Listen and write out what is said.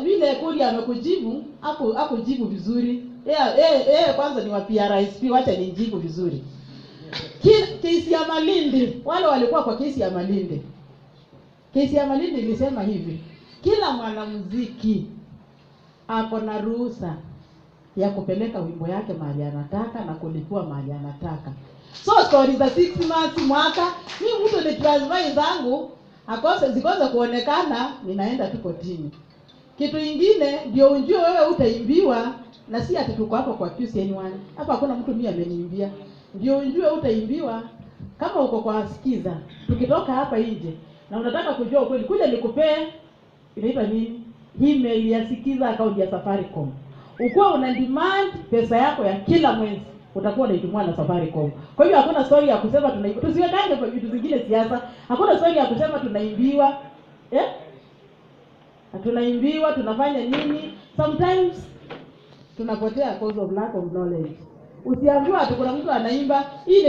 vile Kodi amekujibu, hakujibu vizuri. Kwanza ni wa PRSP, wacha nijibu vizuri. Kesi ya Malindi, wale walikuwa kwa kesi ya Malindi. Kesi ya Malindi ilisema hivi: kila mwanamuziki ako na ruhusa ya kupeleka wimbo yake mahali anataka na kulipua mahali anataka. So story za 6 months, mwaka, mimi mtu ni transfer zangu zikoza kuonekana, ninaenda tu kotini. Kitu kingine ndio unjue wewe utaimbiwa, na si ati tuko hapo kwa QCN1. Hapa hakuna mtu mimi ameniimbia. Ndio unjue utaimbiwa kama uko kwa Sikiza. Tukitoka hapa nje na unataka kujua ukweli, kuja nikupee inaitwa nini? Email ya Sikiza, account ya Safaricom. Ukiwa una demand pesa yako ya kila mwezi, utakuwa unaitumia na Safaricom. Kwa hiyo hakuna story ya kusema tunaimbiwa. Tusiwekane kwa vitu vingine siasa. Hakuna story ya kusema tunaimbiwa. Tunaimbiwa, tunafanya nini? Sometimes tunapotea cause of lack of knowledge. Usiambiwa ati kuna mtu anaimba ile